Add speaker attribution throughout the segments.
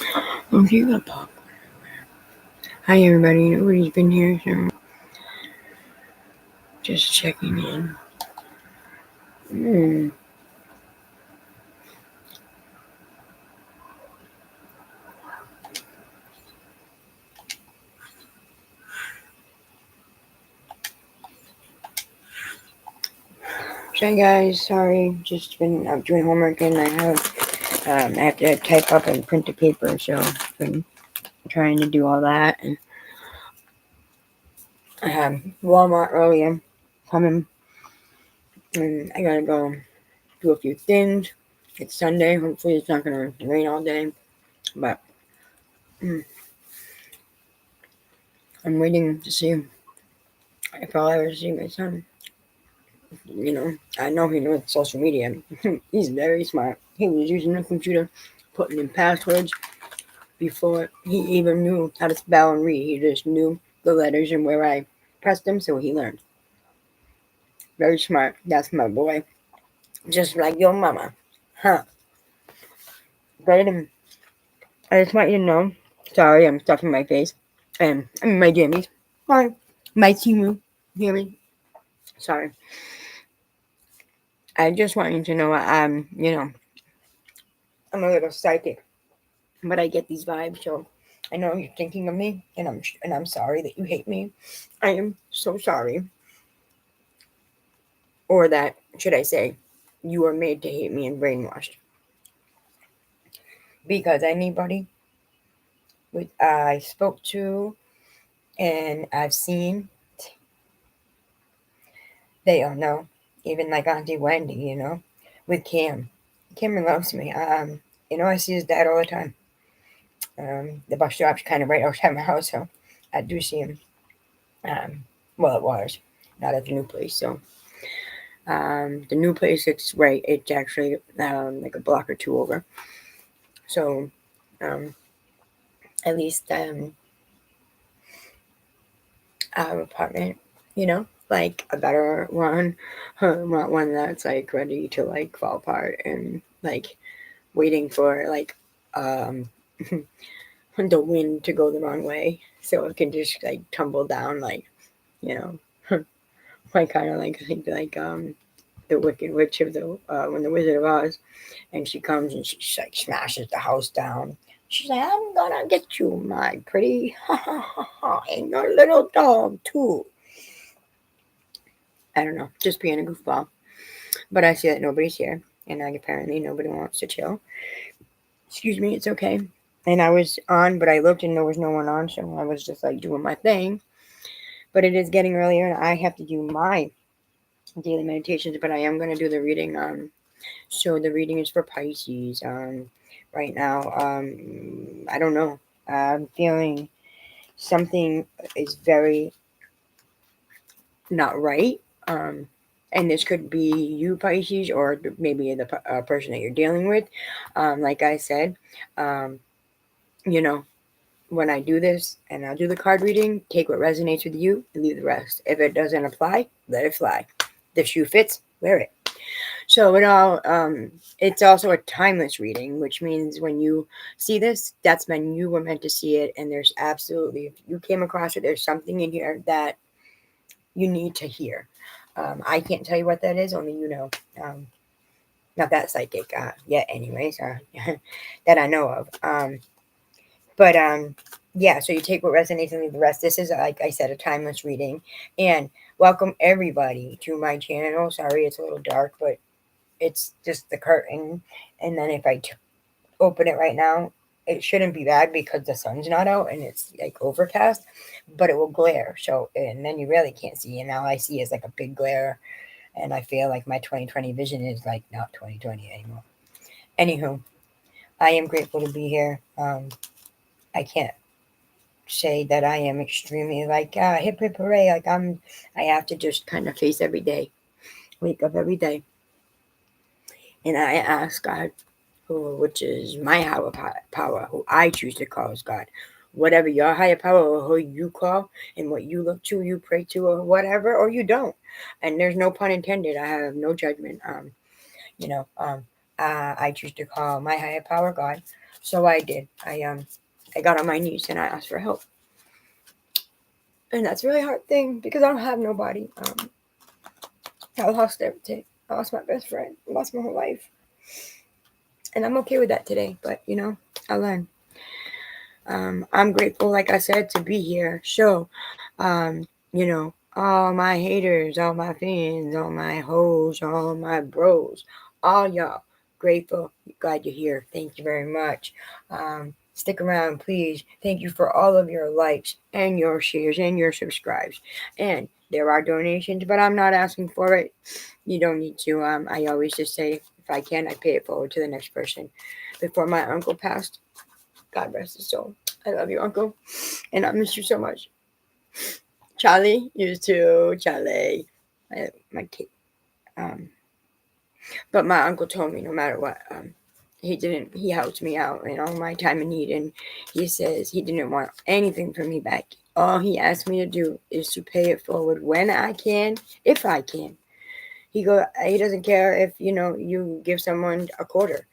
Speaker 1: Okay, you got pop. Hi everybody, nobody's been here, so just checking in. So guys, sorry, just been doing homework and I have to type up and print the paper, so I've been trying to do all that. And I have Walmart earlier coming, and I gotta go do a few things. It's Sunday, hopefully it's not gonna rain all day, but I'm waiting to see if I'll ever see my son. I know he knows social media. He's very smart. He was using the computer, putting in passwords before he even knew how to spell and read. He just knew the letters and where I pressed them, so he learned. Very smart. That's my boy. Just like your mama. Huh. Brayden, I just want you to know. Sorry, I'm stuffing my face. And I'm in my jammies. Hi. My Timu. Hear me? Sorry. I just want you to know I'm a little psychic. But I get these vibes, so I know you're thinking of me, and I'm sorry that you hate me. I am so sorry. Or that, should I say, you are made to hate me and brainwashed. Because anybody I spoke to and I've seen, they all know. Even like Auntie Wendy, with Cam. Cameron loves me. I see his dad all the time. The bus stop's kind of right outside my house, so I do see him. Well, it was not at the new place. So the new place, it's actually like a block or two over. So at least our apartment, like a better one, not one that's like ready to like fall apart and like waiting for like the wind to go the wrong way so it can just like tumble down like you know like kind of like the Wicked Witch of the when the Wizard of Oz, and she comes and she like smashes the house down. She's like, "I'm gonna get you, my pretty, and your little dog too." I don't know, just being a goofball. But I see that nobody's here, and like apparently nobody wants to chill. Excuse me, it's okay. And I was on, but I looked and there was no one on, so I was just like doing my thing. But it is getting earlier, and I have to do my daily meditations. But I am gonna do the reading. So the reading is for Pisces. Right now, I don't know. I'm feeling something is very not right. Um, and this could be you, Pisces, or maybe the person that you're dealing with. Like I said, um, you know, when I do this and I'll do the card reading, take what resonates with you and leave the rest. If it doesn't apply, let it fly. The shoe fits, wear it. So it's also a timeless reading, which means when you see this, that's when you were meant to see it. And there's absolutely, if you came across it, there's something in here that you need to hear. I can't tell you what that is, only you know. Not that psychic yet, anyways, that I know of. But yeah, so you take what resonates and leave the rest. This is, like I said, a timeless reading. And welcome everybody to my channel. Sorry, it's a little dark, but it's just the curtain. And then if I open it right now, it shouldn't be bad because the sun's not out and it's like overcast, but it will glare. So, and then you really can't see. And all I see is like a big glare. And I feel like my 2020 vision is like not 2020 anymore. Anywho, I am grateful to be here. I can't say that I am extremely like hip hip hooray. I have to just kind of face every day, wake up every day, and I ask God, which is my higher power, who I choose to call as God. Whatever your higher power or who you call and what you look to, you pray to, or whatever, or you don't. And there's no pun intended. I have no judgment. You know, um, I choose to call my higher power God. So I did. I got on my knees and I asked for help. And that's a really hard thing because I don't have nobody. I lost everything. I lost my best friend. I lost my whole life. And I'm okay with that today. But, I learned. I'm grateful, like I said, to be here. So, all my haters, all my fans, all my hoes, all my bros, all y'all, grateful, glad you're here. Thank you very much. Stick around, please. Thank you for all of your likes and your shares and your subscribes. And there are donations, but I'm not asking for it. You don't need to. I always just say, if I can, I pay it forward to the next person. Before my uncle passed, God rest his soul. I love you, Uncle, and I miss you so much. Charlie, you too, Charlie. My kid. But my uncle told me no matter what, he helped me out in all my time of need, and he says he didn't want anything from me back. All he asked me to do is to pay it forward when I can, if I can. He doesn't care if you give someone a quarter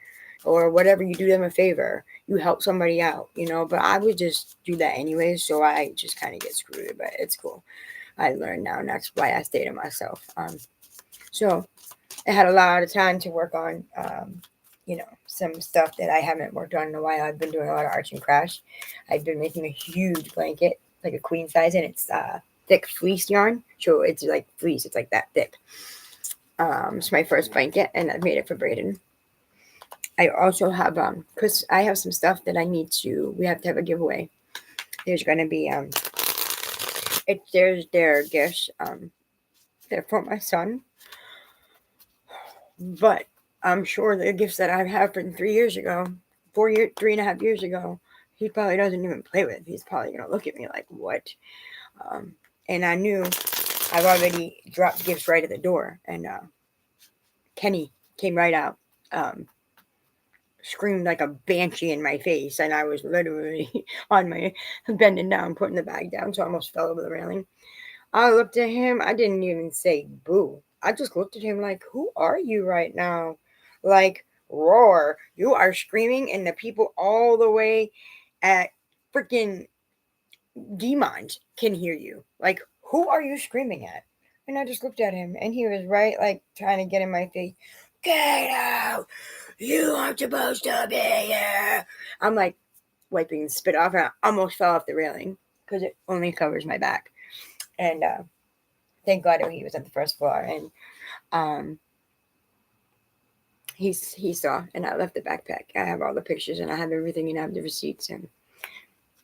Speaker 1: or whatever, you do them a favor, you help somebody out, but I would just do that anyways, so I just kind of get screwed, but it's cool. I learned now, and that's why I stay to myself. So I had a lot of time to work on some stuff that I haven't worked on in a while. I've been doing a lot of arts and crafts. I've been making a huge blanket, like a queen size, and it's thick fleece yarn, so it's like fleece, it's like that thick. It's my first blanket, and I've made it for Brayden. I also have because I have some stuff that we have to have a giveaway. There's gonna be there's their gifts. They're for my son, but I'm sure the gifts that I have from 3 years ago, 3.5 years ago, he probably doesn't even play with. He's probably gonna look at me like, what? And I knew I've already dropped gifts right at the door, and Kenny came right out. Screamed like a banshee in my face, and I was literally on my bending down, putting the bag down, so I almost fell over the railing. I looked at him. I didn't even say boo. I just looked at him like, who are you right now? Like, roar. You are screaming, and the people all the way at freaking demons can hear you. Like, who are you screaming at? And I just looked at him, and he was right, like, trying to get in my face. Get out! You aren't supposed to be here. I'm like wiping spit off, and I almost fell off the railing because it only covers my back. And thank God he was at the first floor, and he saw, and I left the backpack. I have all the pictures, and I have everything, and I have the receipts, and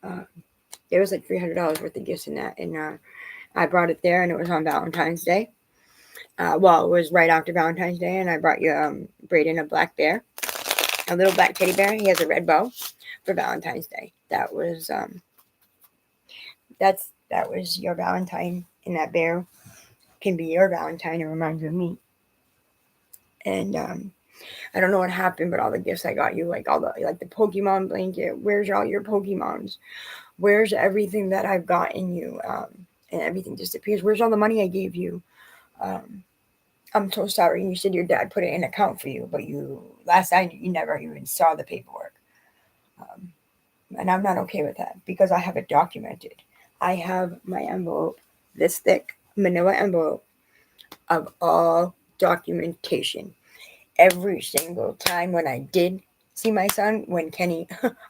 Speaker 1: there was like $300 worth of gifts in that, and I brought it there, and it was on Valentine's Day. Well, it was right after Valentine's Day, and I brought you Brayden a black bear, a little black teddy bear. He has a red bow for Valentine's Day. That was that was your Valentine, and that bear can be your Valentine. It reminds you of me. And I don't know what happened, but all the gifts I got you, like the Pokemon blanket. Where's all your Pokemons? Where's everything that I've gotten you? And everything disappears. Where's all the money I gave you? I'm so sorry. You said your dad put it in an account for you, but last night you never even saw the paperwork. And I'm not okay with that because I have it documented. I have my envelope, this thick manila envelope of all documentation. Every single time when I did see my son, when Kenny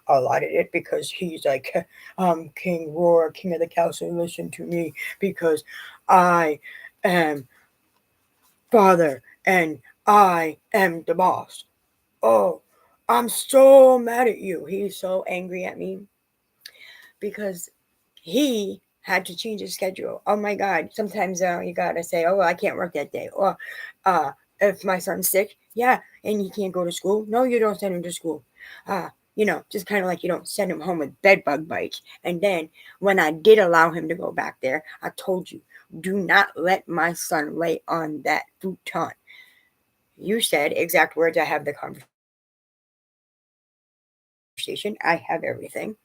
Speaker 1: allotted it because he's like, King Roar, King of the Castle, listen to me because I am father and I am the boss. Oh, I'm so mad at you. He's so angry at me because he had to change his schedule. Oh my God. Sometimes you gotta say, oh, well, I can't work that day. Or if my son's sick, yeah, and he can't go to school, no, you don't send him to school. Just kind of like you don't send him home with bed bug bites. And then when I did allow him to go back there, I told you, do not let my son lay on that futon. You said exact words. I have the conversation. I have everything.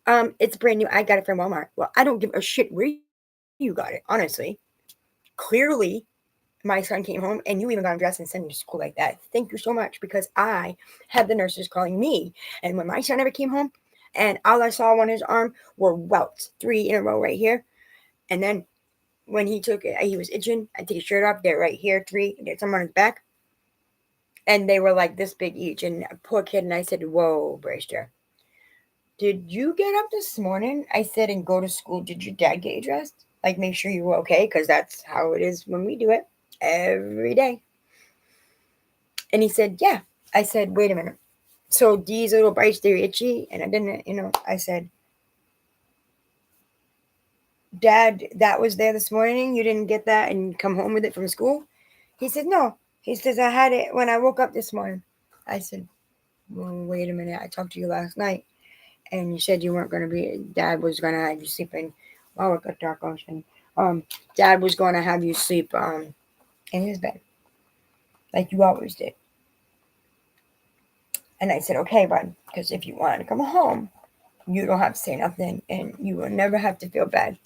Speaker 1: It's brand new. I got it from Walmart. Well, I don't give a shit where you got it, honestly. Clearly, my son came home and you even got him dressed and sent him to school like that. Thank you so much, because I had the nurses calling me. And when my son ever came home and all I saw on his arm were welts, 3 in a row right here. And then when he took it, he was itching. I take his shirt off. They're right here, 3. There's some on his back. And they were like this big each. And poor kid. And I said, whoa, Brayster, did you get up this morning? I said, and go to school. Did your dad get you dressed? Like, make sure you were okay, because that's how it is when we do it every day. And he said, yeah. I said, wait a minute. So these little bites, they're itchy. And I didn't, I said, Dad, that was there this morning. You didn't get that and come home with it from school? He said, no. He says, I had it when I woke up this morning. I said, well, wait a minute. I talked to you last night, and you said you weren't going to be, Dad was going to have you sleep in, oh, it got dark ocean. Dad was going to have you sleep in his bed, like you always did. And I said, okay, bud, because if you want to come home, you don't have to say nothing, and you will never have to feel bad,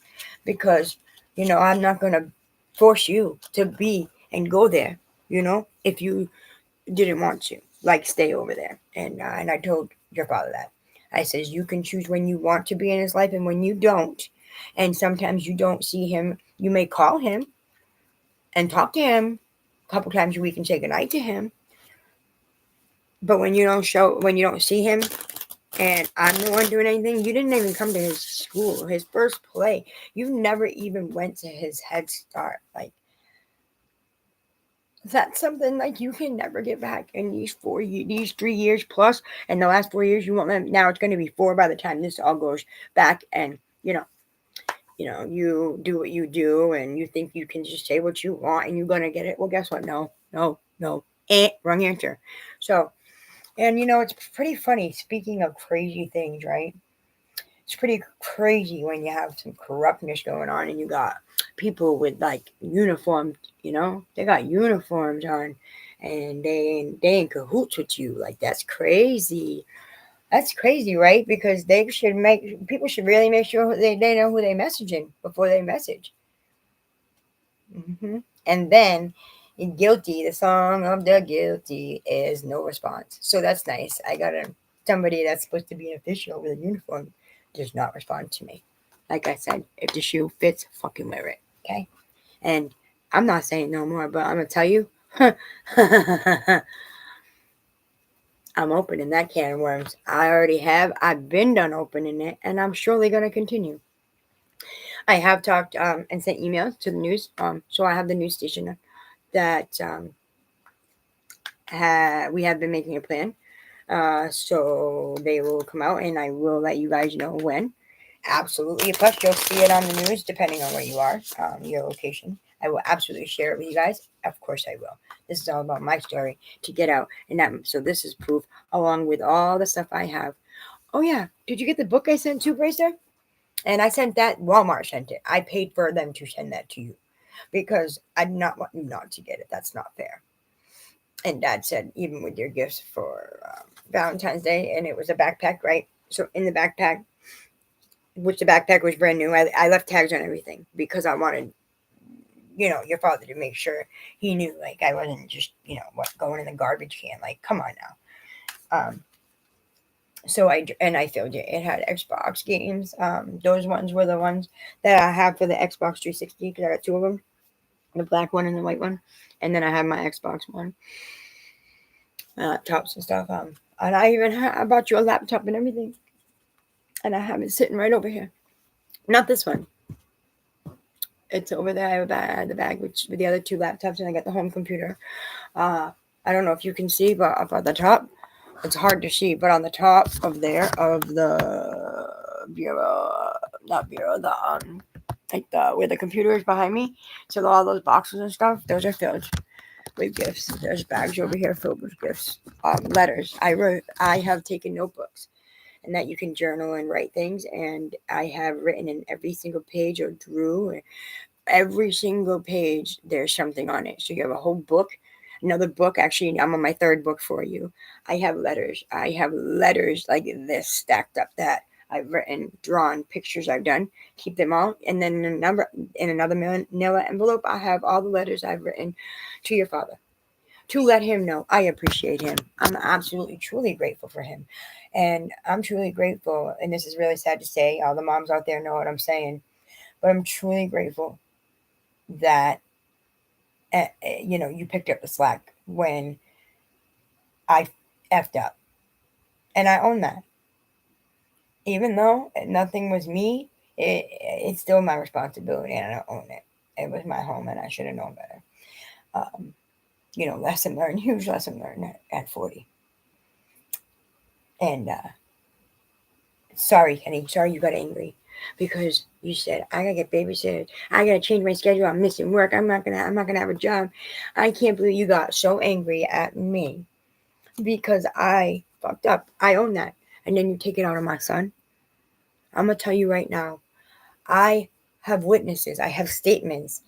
Speaker 1: because, I'm not going to force you to be and go there, if you didn't want to, like, stay over there. And I told your father that. I says, you can choose when you want to be in his life and when you don't. And sometimes you don't see him. You may call him and talk to him a couple times a week and say goodnight to him. But when you don't see him, and I'm the one doing anything, you didn't even come to his school, his first play. You never even went to his Head Start. Like, that's something like you can never get back in these 3 years plus, and the last 4 years you won't let. Now it's going to be 4 by the time this all goes back, and you do what you do, and you think you can just say what you want, and you're going to get it. Well, guess what? No, wrong answer. So, and it's pretty funny. Speaking of crazy things, right? It's pretty crazy when you have some corruptness going on, and you got people with like uniforms, they got uniforms on, and they in cahoots with you. Like, that's crazy. That's crazy, right? Because people should really make sure they know who they're messaging before they message. And then guilty, the song of the guilty is no response. So that's nice. I got somebody that's supposed to be an official with a uniform does not respond to me. Like I said, if the shoe fits, fucking wear it. Okay? And I'm not saying no more, but I'm going to tell you, I'm opening that can of worms. I already have. I've been done opening it, and I'm surely going to continue. I have talked and sent emails to the news. So I have the news station that we have been making a plan. So they will come out, and I will let you guys know when. Absolutely. Plus, you'll see it on the news depending on where you are, your location. I will absolutely share it with you guys. Of course I will. This is all about my story to get out. So this is proof, along with all the stuff I have. Oh, yeah. Did you get the book I sent to, Bracer? And I sent that. Walmart sent it. I paid for them to send that to you, because I did not want you not to get it. That's not fair. And Dad said, even with your gifts for Valentine's Day, and it was a backpack, right? So in the backpack, which the backpack was brand new, I left tags on everything, because I wanted, your father to make sure he knew, like, I wasn't just, going in the garbage can. Like, come on now. So I filled it. It had Xbox games. Those ones were the ones that I have for the Xbox 360, because I got 2 of them, the black one and the white one. And then I have my Xbox One laptops and stuff. And I bought you a laptop and everything, and I have it sitting right over here. Not this one. It's over there. I have the bag with the other 2 laptops, and I got the home computer. I don't know if you can see, but up at the top, it's hard to see, but on the top of the bureau, not bureau, where the computer is behind me. So all those boxes and stuff, those are filled with gifts. There's bags over here filled with gifts, letters. I have taken notebooks, and that you can journal and write things. And I have written in every single page, or drew every single page. There's something on it. So you have a whole book. Another book, actually, I'm on my 3rd book for you. I have letters like this stacked up that I've written, drawn, pictures I've done. Keep them all. And then in another manila envelope, I have all the letters I've written to your father to let him know I appreciate him. I'm absolutely, truly grateful for him. And I'm truly grateful. And this is really sad to say. All the moms out there know what I'm saying. But I'm truly grateful that, you picked up the slack when I effed up. And I own that. Even though nothing was me, it's still my responsibility and I own it. It was my home and I should have known better. Lesson learned, huge lesson learned at 40. And sorry, Kenny, sorry you got angry because you said I gotta get babysitted. I gotta change my schedule. I'm missing work. I'm not gonna have a job. I can't believe you got so angry at me because I fucked up. I own that. And then you take it out on my son. I'm gonna tell you right now, I have witnesses, I have statements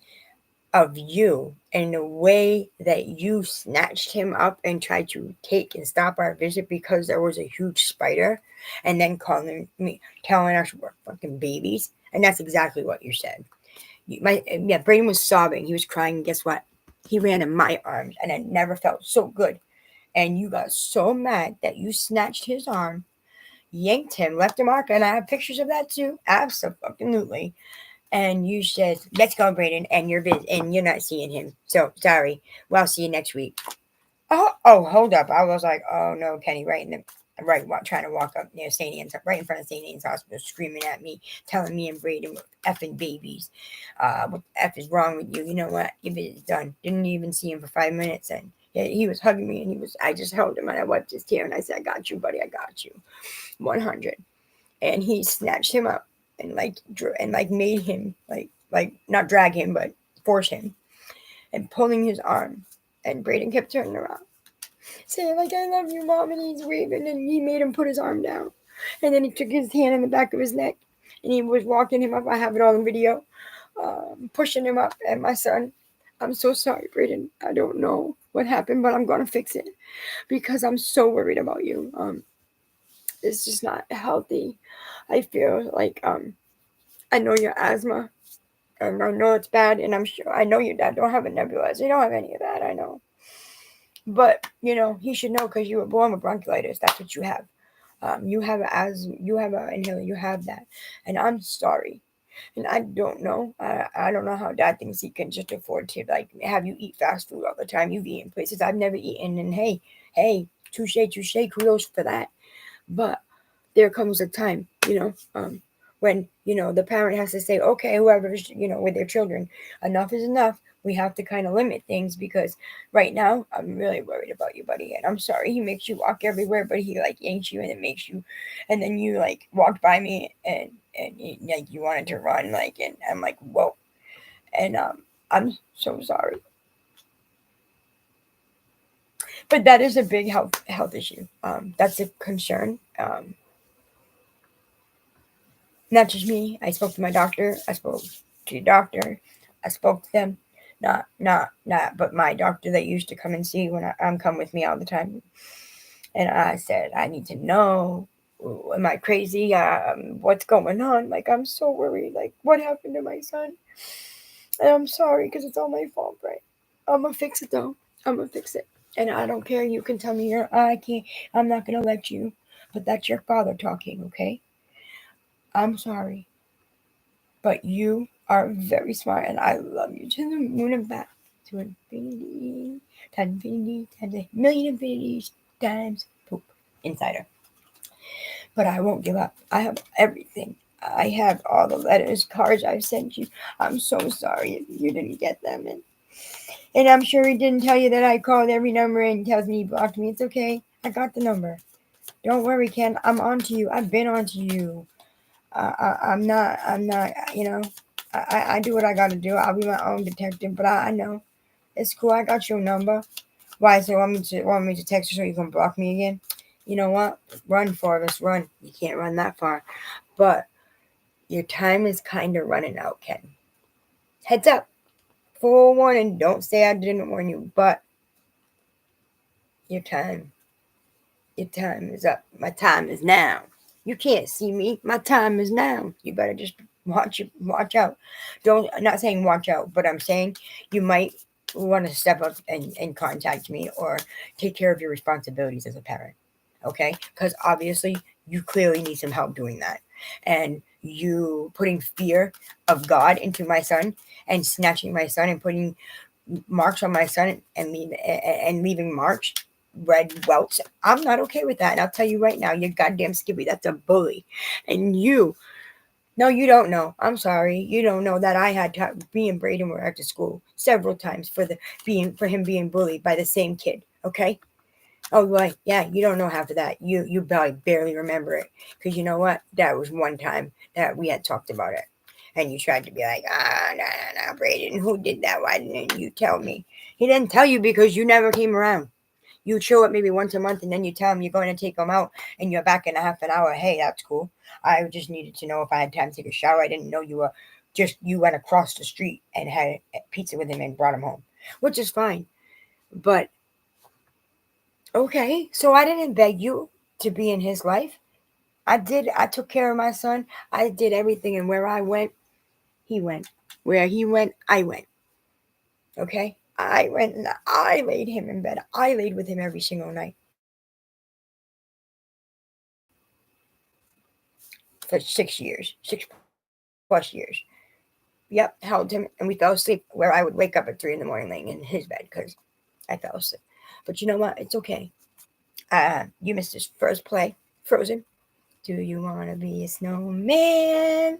Speaker 1: of you and the way that you snatched him up and tried to take and stop our visit because there was a huge spider, and then telling us we're fucking babies. And that's exactly what you said. Brayden was sobbing. He was crying. And guess what? He ran in my arms, and it never felt so good. And you got so mad that you snatched his arm, yanked him, left a mark, and I have pictures of that too. Absolutely. And you said, "Let's go, Brayden," and you're busy, and you're not seeing him. So sorry. Well, I'll see you next week. Oh, hold up. I was like, oh no, Kenny, trying to walk up near St. Anne's, right in front of St. Anne's Hospital, screaming at me, telling me and Brayden we're effing babies. What the F is wrong with you? You know what? Your visit's done. Didn't even see him for 5 minutes, and he was hugging me, and I just held him, and I wiped his tear, and I said, I got you, buddy, I got you. 100. And he snatched him up and made him not drag him but force him and pulling his arm, and Brayden kept turning around saying like I love you, mom, and he's waving, and he made him put his arm down, and then he took his hand in the back of his neck and he was walking him up. I have it all in video, pushing him up. And my son, I'm so sorry, Brayden, I don't know what happened, but I'm gonna fix it because I'm so worried about you. It's just not healthy. I feel like I know your asthma, and I know it's bad, and I know your dad don't have a nebulizer. You don't have any of that, I know. But he should know because you were born with bronchitis. That's what you have. You have asthma. You have an inhaler. You have that, and I'm sorry. And I don't know. I don't know how dad thinks he can just afford to have you eat fast food all the time. You've eaten places I've never eaten, and hey, touche, kudos for that. But there comes a time, when, the parent has to say, okay, whoever's, with their children, enough is enough. We have to kind of limit things because right now I'm really worried about you, buddy. And I'm sorry, he makes you walk everywhere, but he yanks you and it makes you, and then you walked by me and you wanted to run, and I'm like, whoa. And I'm so sorry. But that is a big health issue. That's a concern. Not just me. I spoke to my doctor. I spoke to your doctor. I spoke to them. But my doctor that used to come and see when I come with me all the time. And I said, I need to know, am I crazy? What's going on? I'm so worried. What happened to my son? And I'm sorry because it's all my fault, right? I'm going to fix it though. I'm going to fix it. And I don't care. You can tell me I'm not going to let you. But that's your father talking, okay? I'm sorry. But you are very smart, and I love you to the moon and back, to infinity, times a million infinities, times poop. Insider. But I won't give up. I have everything. I have all the letters, cards I've sent you. I'm so sorry if you didn't get them. And I'm sure he didn't tell you that I called every number and tells me he blocked me. It's okay. I got the number. Don't worry, Ken. I'm on to you. I've been on to you. I'm not, I do what I got to do. I'll be my own detective, but I know. It's cool. I got your number. Why? So want me to text you so you can block me again? You know what? Run, Forrest, run. You can't run that far. But your time is kind of running out, Ken. Heads up. Full warning. Don't say I didn't warn you, but your time is up. My time is now. You can't see me. My time is now. You better just watch out. Don't I'm not saying watch out, but I'm saying you might want to step up and contact me or take care of your responsibilities as a parent. Okay? Because obviously you clearly need some help doing that. And you putting fear of God into my son and snatching my son and putting marks on my son and leaving marks, red welts. I'm not okay with that. And I'll tell you right now, you goddamn Skippy, that's a bully. And you, no, you don't know. I'm sorry, you don't know that I had to be and Brayden were at the school several times for him being bullied by the same kid. Okay. Oh, right. Yeah, you don't know half of that. You probably barely remember it because you know what? That was one time that we had talked about it, and you tried to be like, no, Brayden, who did that? Why didn't you tell me? He didn't tell you because you never came around. You show up maybe once a month, and then you tell him you're going to take him out, and you're back in a half an hour. Hey, that's cool. I just needed to know if I had time to take a shower. I didn't know you went across the street and had pizza with him and brought him home, which is fine. But okay, so I didn't beg you to be in his life. I did. I took care of my son. I did everything, and where I went, he went. Where he went, I went. Okay? I went and I laid him in bed. I laid with him every single night for 6 years, 6+ years. Yep, held him, and we fell asleep where I would wake up at 3 in the morning laying in his bed because I fell asleep. But you know what? It's okay. You missed his first play, Frozen. Do you want to be a snowman?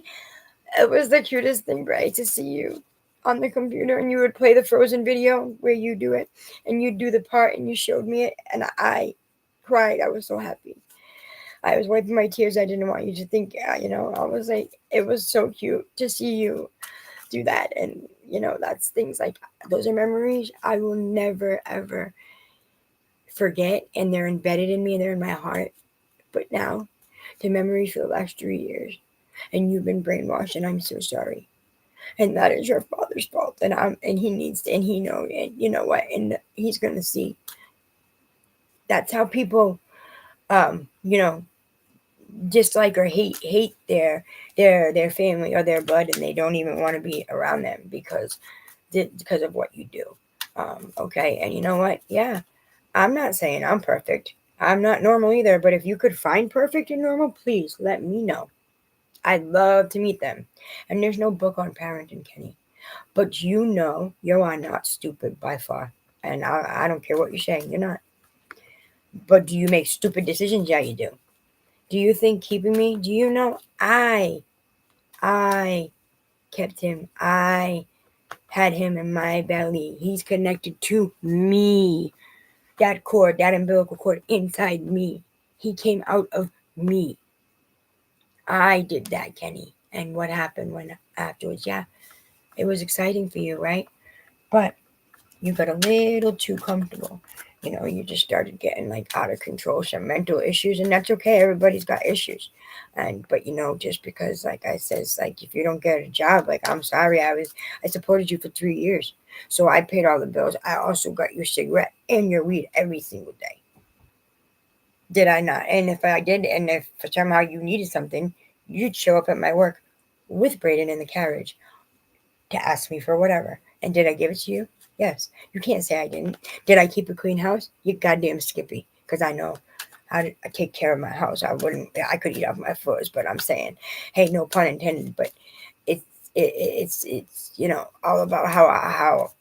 Speaker 1: It was the cutest thing, Bray, to see you on the computer and you would play the Frozen video where you do it and you do the part and you showed me it and I cried. I was so happy. I was wiping my tears. I didn't want you to think, I was like, it was so cute to see you do that. And, that's things like those are memories I will never, ever forget. And they're embedded in me and they're in my heart. But now, the memories for the last 3 years. And you've been brainwashed, and I'm so sorry. And that is your father's fault. And he needs to, and he knows, and you know what? And he's gonna see. That's how people, um, you know, dislike or hate their family or their blood, and they don't even want to be around them because of what you do. Okay, and you know what? Yeah, I'm not saying I'm perfect. I'm not normal either. But if you could find perfect and normal, please let me know. I'd love to meet them. And there's no book on parenting, Kenny. But you are not stupid by far. And I don't care what you're saying, you're not. But do you make stupid decisions? Yeah, you do. Do you think keeping me? Do you know I kept him. I had him in my belly. He's connected to me. That cord, that umbilical cord inside me. He came out of me. I did that, Kenny. And what happened when afterwards? Yeah, it was exciting for you, right? But you got a little too comfortable. You just started getting like out of control, some mental issues, and that's okay. Everybody's got issues. But just because, like I says, like if you don't get a job, like I'm sorry, I supported you for 3 years. So I paid all the bills. I also got your cigarette and your weed every single day. Did I not? And if I did, and if somehow you needed something, you'd show up at my work with Brayden in the carriage to ask me for whatever. And did I give it to you? Yes. You can't say I didn't. Did I keep a clean house? You goddamn Skippy. Because I know how to take care of my house. I could eat off my foot, but I'm saying, hey, no pun intended. But it's all about how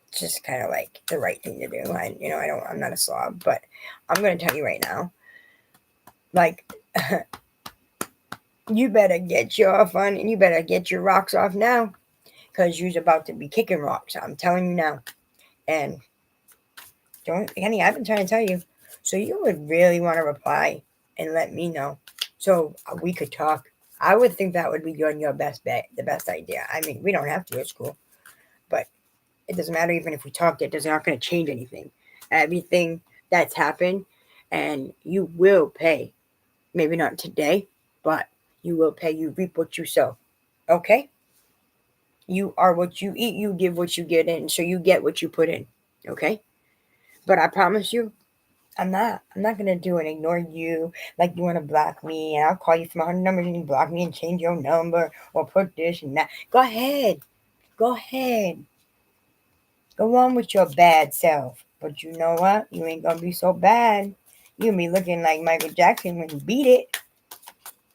Speaker 1: it's just kind of like the right thing to do. And I'm not a slob, but I'm gonna tell you right now, like you better get your fun and you better get your rocks off now. Because you're about to be kicking rocks. I'm telling you now. And Kenny, I've been trying to tell you. So you would really want to reply and let me know so we could talk. I would think that would be your best bet, the best idea. I mean, we don't have to at school, but it doesn't matter even if we talked. It's not going to change anything. Everything that's happened, and you will pay. Maybe not today, but you will pay. You reap what you sow. Okay? You are what you eat, you give what you get in. So you get what you put in. Okay? But I promise you, I'm not gonna do it. Ignore you like you want to block me, and I'll call you from 100 numbers and you block me and change your number or put this and that. Go ahead. Go ahead. Go on with your bad self. But you know what? You ain't gonna be so bad. You gonna be looking like Michael Jackson when you beat it.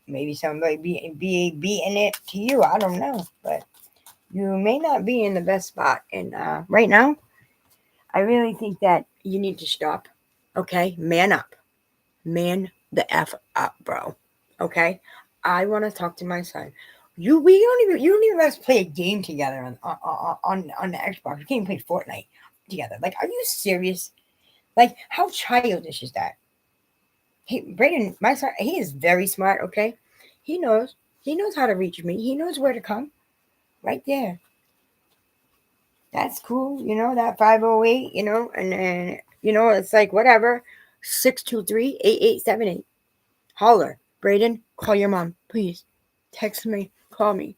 Speaker 1: Maybe somebody be beating it to you. I don't know, but you may not be in the best spot. And right now, I really think that you need to stop. Okay, man up, man the f up, bro. Okay, I want to talk to my son. You don't even let us play a game together on the Xbox. We can't even play Fortnite together. Like, are you serious? Like, how childish is that? Hey, Brayden, my son, he is very smart. Okay, he knows. He knows how to reach me. He knows where to come. Right there. That's cool. That 508. And then it's like whatever. 623-8878. Holler, Brayden. Call your mom, please. Text me. Call me.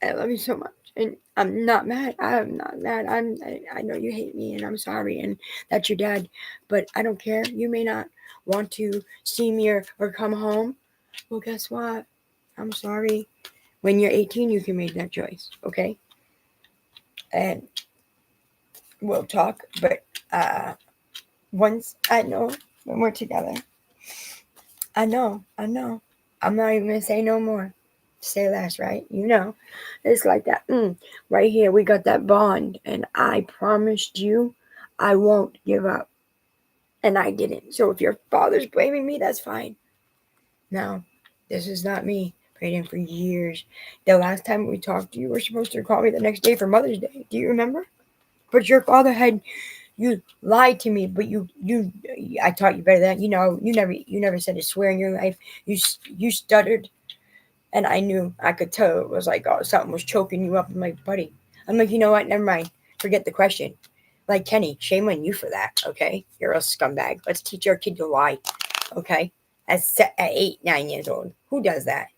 Speaker 1: I love you so much. And I'm not mad. I'm not mad. I know you hate me and I'm sorry and that's your dad. But I don't care. You may not want to see me or come home. Well, guess what? I'm sorry. When you're 18, you can make that choice. Okay? And we'll talk. But once I know when we're together, I know. I'm not even gonna say no more. Say less, right? It's like that. Right here, we got that bond, and I promised you I won't give up, and I didn't. So if your father's blaming me, that's fine. No, this is not me. Praying for years. The last time we talked, you were supposed to call me the next day for Mother's Day. Do you remember? But your father had you lied to me. But I taught you better than that. You never said a swear in your life. You stuttered. And I knew, I could tell it was like, oh, something was choking you up. I'm like, buddy. I'm like, you know what? Never mind. Forget the question. Like, Kenny, shame on you for that, okay? You're a scumbag. Let's teach our kid to lie, okay? At 8, 9 years old. Who does that?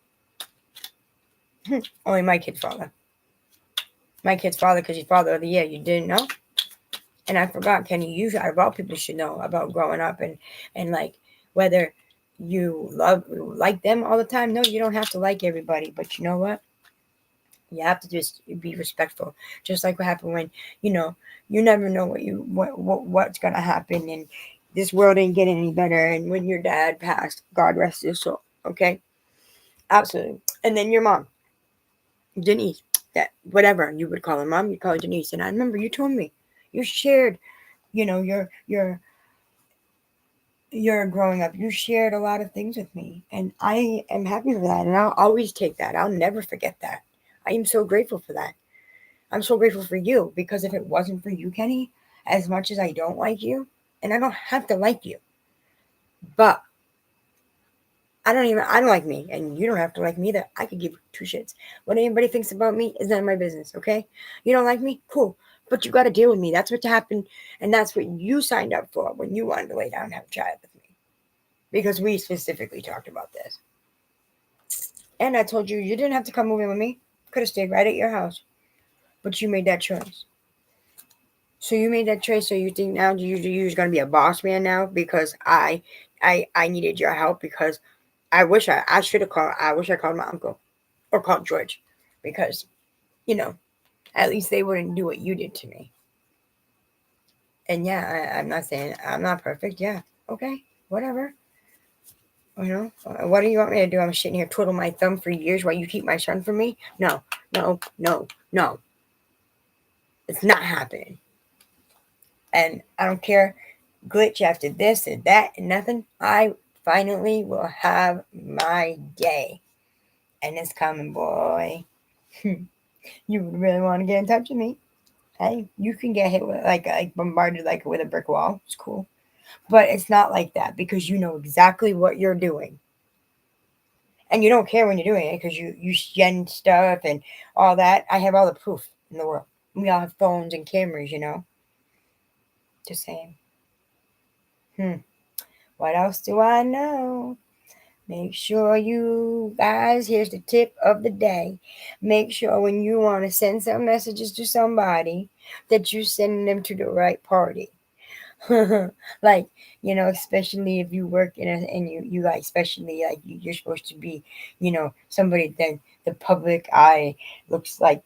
Speaker 1: Only my kid's father. My kid's father, because he's father of the year. You didn't know? And I forgot, Kenny, you, out of all people, should know about growing up and like, whether you like them all the time. No, you don't have to like everybody. But you know what? You have to just be respectful. Just like what happened when, you never know what's gonna happen, and this world ain't getting any better. And when your dad passed, God rest his soul. Okay, absolutely. And then your mom, Denise, that whatever you would call her mom, you call her Denise. And I remember you told me, you shared, your growing up. You shared a lot of things with me, and I am happy for that. And I'll always take that. I'll never forget that. I am so grateful for that. I'm so grateful for you, because if it wasn't for you, Kenny, as much as I don't like you, and I don't have to like you, but I don't like me, and you don't have to like me either. I could give two shits. What anybody thinks about me is none of my business, okay? You don't like me? Cool. But you got to deal with me. That's what happened, and that's what you signed up for when you wanted to lay down and have a child with me. Because we specifically talked about this. And I told you didn't have to come moving with me. Could have stayed right at your house. But you made that choice. So you made that choice. So you think now you're gonna be a boss man now because I needed your help, because I should have called. I wish I called my uncle or called George, because you know at least they wouldn't do what you did to me. And yeah, I'm not saying I'm not perfect. Yeah, okay, whatever. What do you want me to do? I'm sitting here twiddle my thumb for years while you keep my son from me? No, no, no, no. It's not happening. And I don't care, glitch after this and that and nothing. I finally will have my day. And it's coming, boy. You would really want to get in touch with me. Hey, you can get hit with like bombarded like with a brick wall. It's cool. But it's not like that, because you know exactly what you're doing. And you don't care when you're doing it, because you send stuff and all that. I have all the proof in the world. We all have phones and cameras. Just saying. What else do I know? Make sure you guys, here's the tip of the day. Make sure when you want to send some messages to somebody that you send them to the right party. Like, especially if you work and you like, especially like you're supposed to be, somebody that the public eye looks like,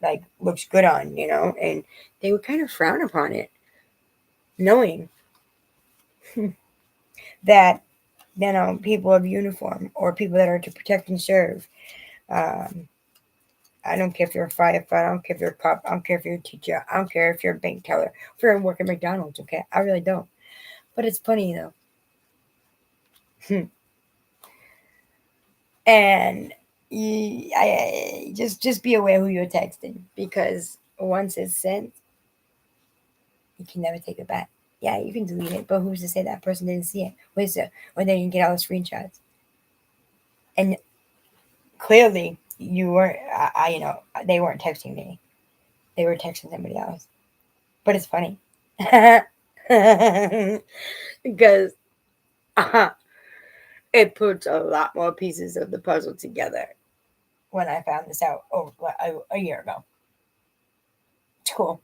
Speaker 1: like looks good on, and they would kind of frown upon it, knowing that, people of uniform or people that are to protect and serve. Um, I don't care if you're a firefighter, I don't care if you're a cop, I don't care if you're a teacher, I don't care if you're a bank teller, if you're working at McDonald's, okay? I really don't. But it's funny though. And just be aware who you're texting, because once it's sent, you can never take it back. Yeah, you can delete it, but who's to say that person didn't see it? Or they didn't get all the screenshots? And clearly, you weren't. They weren't texting me. They were texting somebody else. But it's funny because it puts a lot more pieces of the puzzle together. When I found this out a year ago, it's cool.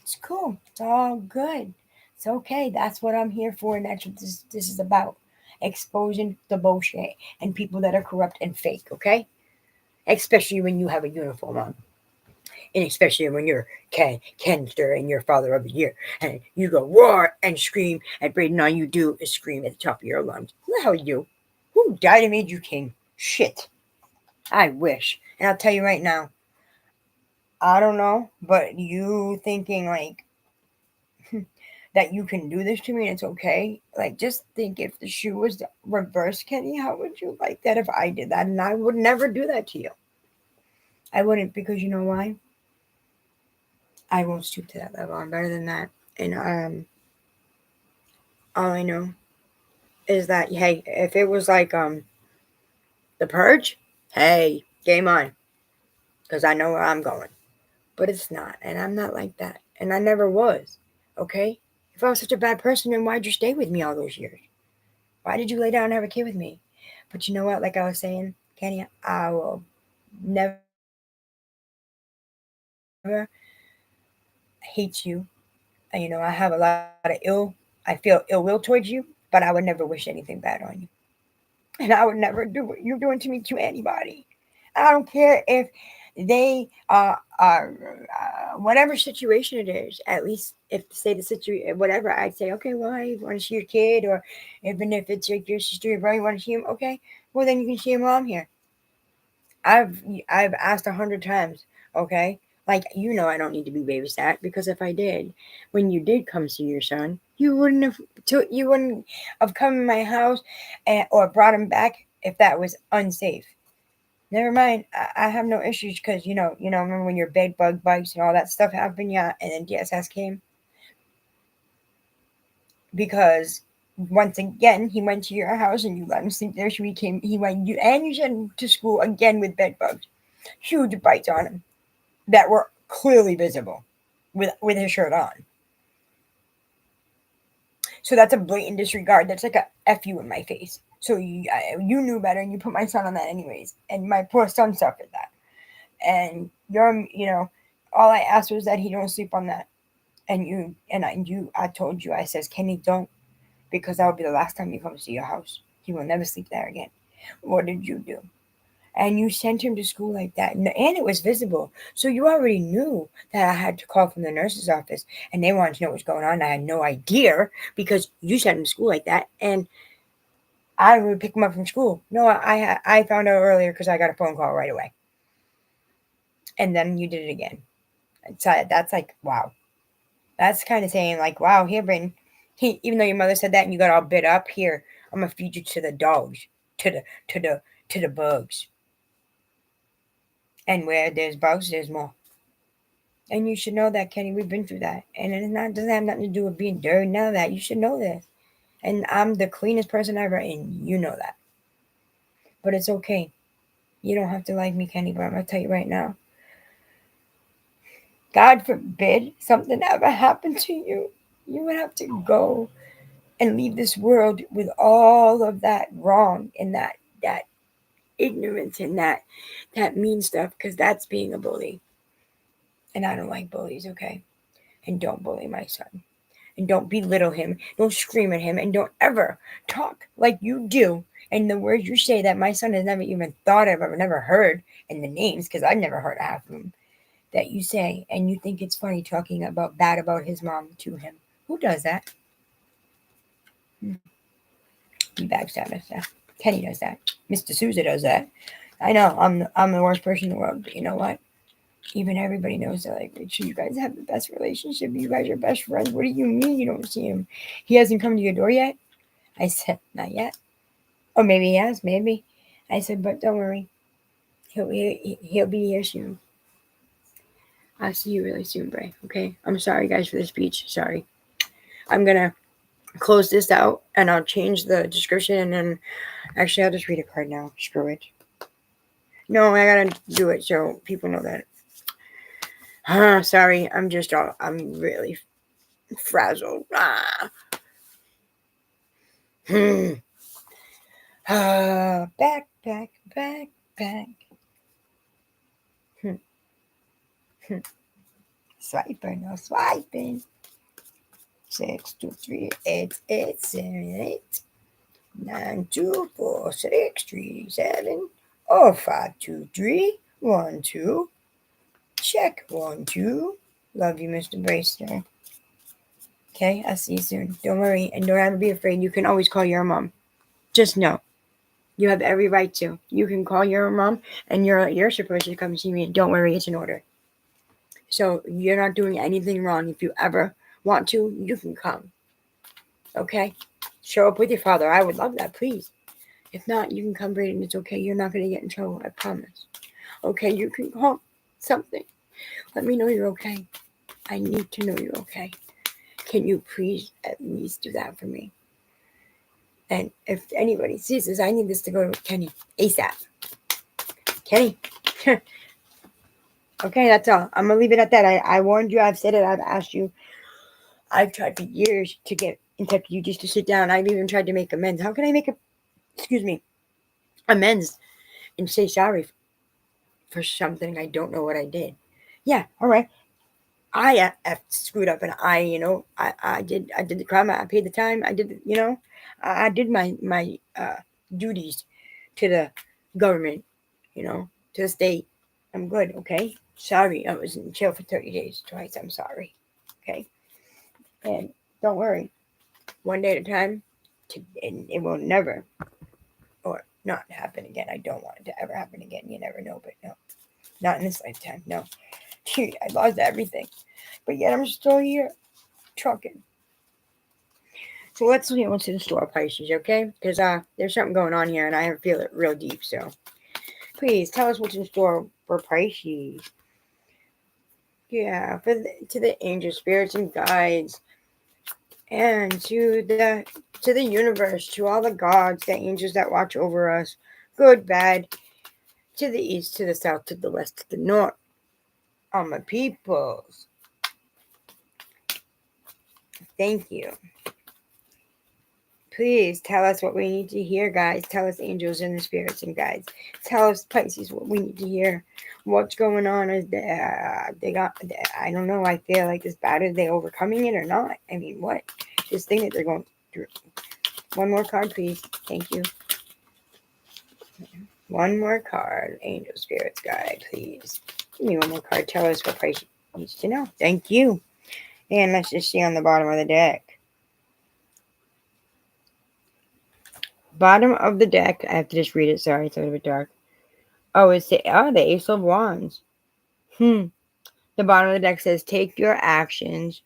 Speaker 1: It's cool. It's all good. It's okay. That's what I'm here for, and that's what this is about. Exposing the bullshit and people that are corrupt and fake, okay? Especially when you have a uniform on. And especially when you're Kenster and you're Father of the Year. And you go roar and scream, and Brayden, all you do is scream at the top of your lungs. Who the hell are you? Who died and made you king? Shit. I wish. And I'll tell you right now, I don't know, but you thinking like that you can do this to me and it's okay. Like, just think, if the shoe was reversed, Kenny, how would you like that if I did that? And I would never do that to you. I wouldn't, because you know why? I won't stoop to that level. I'm better than that. And all I know is that, hey, if it was like the purge, hey, game on, because I know where I'm going. But it's not, and I'm not like that, and I never was. Okay, if I was such a bad person, then why'd you stay with me all those years? Why did you lay down and have a kid with me? But you know what? Like I was saying, Kenny, I will never hate you. I have a lot of I feel ill will towards you, but I would never wish anything bad on you. And I would never do what you're doing to me to anybody. I don't care if they are whatever situation it is. At least if say the situation, whatever, I'd say, okay, well, I want to see your kid, or even if it's like your sister, your brother, you want to see him, okay, well then you can see him while I'm here. I've I've asked 100 times, okay, like, I don't need to be babysat, because if I did, when you did come see your son, you wouldn't have come in my house, or brought him back if that was unsafe. Never mind. I have no issues, because remember when your bed bug bites and all that stuff happened, yeah, and then DSS came, because once again he went to your house and you let him sleep there. So he went you and you sent him to school again with bed bugs, huge bites on him that were clearly visible, with his shirt on. So that's a blatant disregard. That's like a F you in my face. So you knew better, and you put my son on that anyways, and my poor son suffered that. And all I asked was that he don't sleep on that. And I told you, I says, Kenny, don't, because that will be the last time you come to your house. He will never sleep there again. What did you do? And you sent him to school like that, and it was visible. So you already knew that I had to call from the nurse's office, and they wanted to know what's going on. I had no idea, because you sent him to school like that, and I would pick him up from school. No, I found out earlier, because I got a phone call right away, and then you did it again. So that's like, wow. That's kind of saying like, wow, here, Brayden. Even though your mother said that and you got all bit up, here, I'm gonna feed you to the dogs, to the to the to the bugs. And where there's bugs, there's more. And you should know that, Kenny. We've been through that, and doesn't have nothing to do with being dirty. None of that. You should know this. And I'm the cleanest person ever, and you know that. But it's okay. You don't have to like me, Kenny. But I'm gonna tell you right now. God forbid something ever happened to you. You would have to go and leave this world with all of that wrong, and that ignorance, and that mean stuff, because that's being a bully. And I don't like bullies, okay? And don't bully my son. And don't belittle him. Don't scream at him. And don't ever talk like you do. And the words you say that my son has never even thought of or never heard, and the names, because I've never heard half of them, that you say, and you think it's funny talking about bad about his mom to him. Who does that? He backstabs us. That. Kenny does that. Mr. Souza does that. I know I'm the worst person in the world, but you know what? Even everybody knows that. Like, make sure you guys have the best relationship. You guys are best friends. What do you mean you don't see him? He hasn't come to your door yet? I said, not yet. Or maybe he has, maybe. I said, but don't worry. He'll be here soon. I'll see you really soon, Bray. Okay? I'm sorry, guys, for the speech. Sorry. I'm going to close this out, and I'll change the description, and then actually I'll just read a card now. Screw it. No, I got to do it so people know that. Sorry. I'm really frazzled. Back. Swiping, no swiping. 6 2 3 8 8 7 8 9 2 4 6 3 7 oh 5 2 3 1 2. Check 1 2. Love you, Mr. Bracer. Okay, I'll see you soon. Don't worry, and don't ever be afraid. You can always call your mom. Just know, you have every right to. You can call your mom, and you're supposed to come see me. Don't worry, it's an order. So you're not doing anything wrong. If you ever want to, you can come. Okay? Show up with your father. I would love that, please. If not, you can come, Brayden. It's okay. You're not going to get in trouble. I promise. Okay, you can call something. Let me know you're okay. I need to know you're okay. Can you please at least do that for me? And if anybody sees this, I need this to go to Kenny ASAP. Kenny. Okay, that's all. I'm going to leave it at that. I warned you. I've said it. I've asked you. I've tried for years to get in touch with you just to sit down. I've even tried to make amends. How can I make amends and say sorry for something I don't know what I did? Yeah, all right. I screwed up, and I did the crime. I paid the time. I did, I did my duties to the government, to the state. I'm good, okay? Sorry, I was in jail for 30 days twice. I'm sorry, okay? And don't worry, one day at a time, and it will never or not happen again. I don't want it to ever happen again. You never know, but no, not in this lifetime. No, dude, I lost everything, but yet I'm still here, trucking. So let's see what's in store, Pisces, okay? Because there's something going on here, and I feel it real deep. So please tell us what's in store for Pisces. Yeah, to the angel spirits and guides, and to the universe, to all the gods, the angels that watch over us, good, bad, to the east, to the south, to the west, to the north, all my peoples. Thank you. Please tell us what we need to hear, guys. Tell us, angels and the spirits and guides. Tell us, Pisces, what we need to hear. What's going on? I don't know. I feel like this bad. Are they overcoming it or not? I mean, what? This thing that they're going through. One more card, please. Thank you. One more card. Angel, spirits, guide, please. Give me one more card. Tell us what Pisces needs to know. Thank you. And let's just see on the bottom of the deck. Bottom of the deck. I have to just read it. Sorry, it's a little bit dark. Oh, it's the Ace of Wands. The bottom of the deck says, take your actions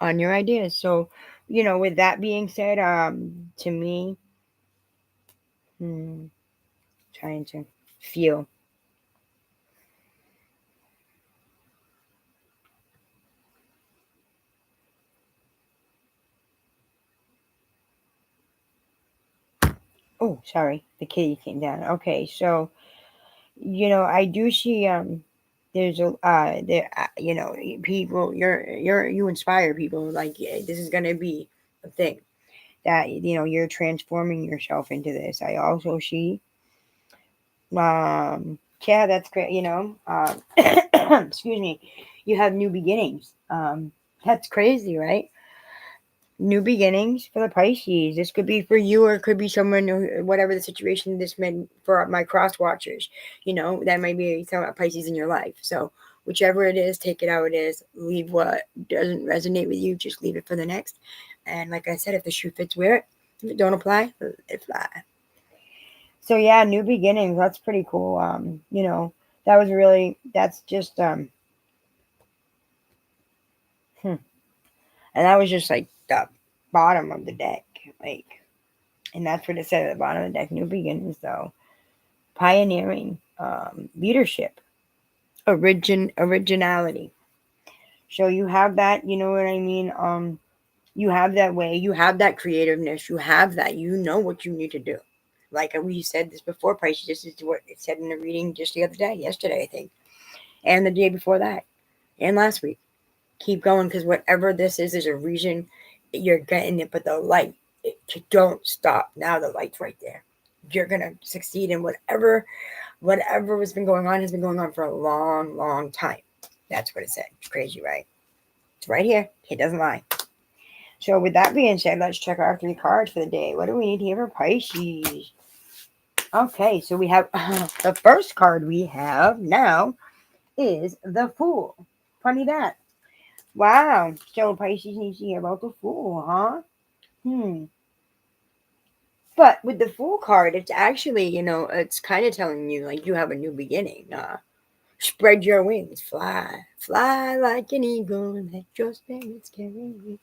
Speaker 1: on your ideas. So, with that being said, to me, trying to feel. Oh, sorry, the kitty came down. Okay, so, I do see there's people, you inspire people, like, this is gonna be a thing that you're transforming yourself into this. I also see yeah, that's great. Excuse me, you have new beginnings. That's crazy, right? New beginnings for the Pisces. This could be for you, or it could be someone who, whatever the situation this meant for my cross watchers. That might be some Pisces in your life. So whichever it is, take it how it is. Leave what doesn't resonate with you. Just leave it for the next. And like I said, if the shoe fits, wear it. If it don't apply, let it fly. So yeah, new beginnings. That's pretty cool. That was really. That's just and that was just like the bottom of the deck, like. And that's what it said at the bottom of the deck. New beginnings, though. Pioneering, leadership, originality. So you have that, you know what I mean? You have that way, you have that creativeness, you have that, you know what you need to do. Like we said this before, Pisces, this is what it said in the reading just the other day, yesterday, I think. And the day before that. And last week. Keep going, because whatever this is, there's a reason you're getting it, but the light, don't stop. Now the light's right there. You're going to succeed in whatever has been going on for a long, long time. That's what it said. It's crazy, right? It's right here. It doesn't lie. So with that being said, let's check our 3 cards for the day. What do we need here for Pisces? Okay, so we have the first card we have now is the Fool. Funny that. Wow. So Pisces needs to hear about the Fool, huh? But with the Fool card, it's actually, it's kind of telling you, like, you have a new beginning. Spread your wings. Fly. Fly like an eagle. Let your spirits carry you.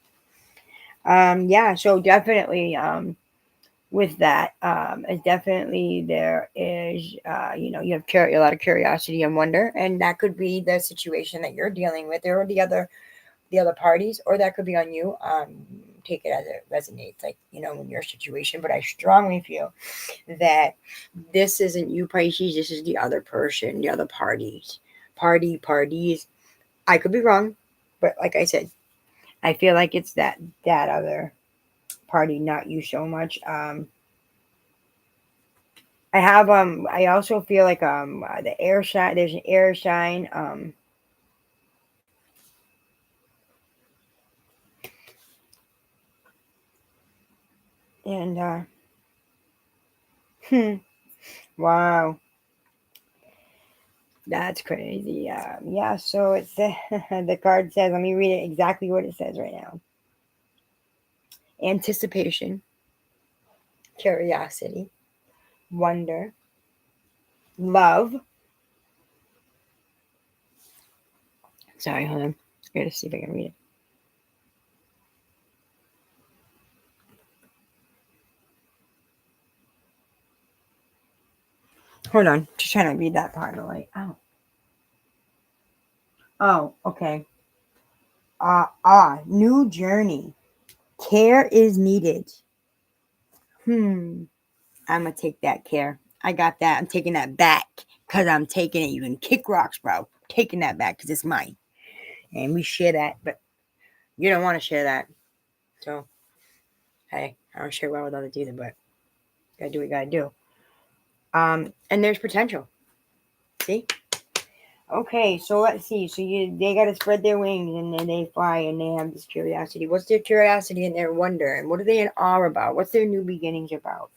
Speaker 1: Yeah, so definitely, with that, it's definitely there is, you have a lot of curiosity and wonder, and that could be the situation that you're dealing with, or the other parties, or that could be on you. Take it as it resonates, like, in your situation. But I strongly feel that this isn't you, Pisces. This is the other person, the other parties. Parties. I could be wrong, but like I said, I feel like it's that other party, not you so much. I also feel like the air sign. There's an air sign. And wow, that's crazy. Yeah. So it's the card says. Let me read it exactly what it says right now. Anticipation, curiosity, wonder, love. Sorry, hold on. I gotta see if I can read it. Hold on. Just trying to read that part of like, oh. Oh, okay. New journey. Care is needed. I'm gonna take that care. I got that. I'm taking that back. Cause I'm taking it. You can kick rocks, bro. Taking that back because it's mine. And we share that, but you don't want to share that. So, hey, I don't share well with others either, but gotta do what you gotta do. And there's potential. See? Okay, so let's see. So they gotta spread their wings, and then they fly, and they have this curiosity. What's their curiosity and their wonder, and what are they in awe about? What's their new beginnings about?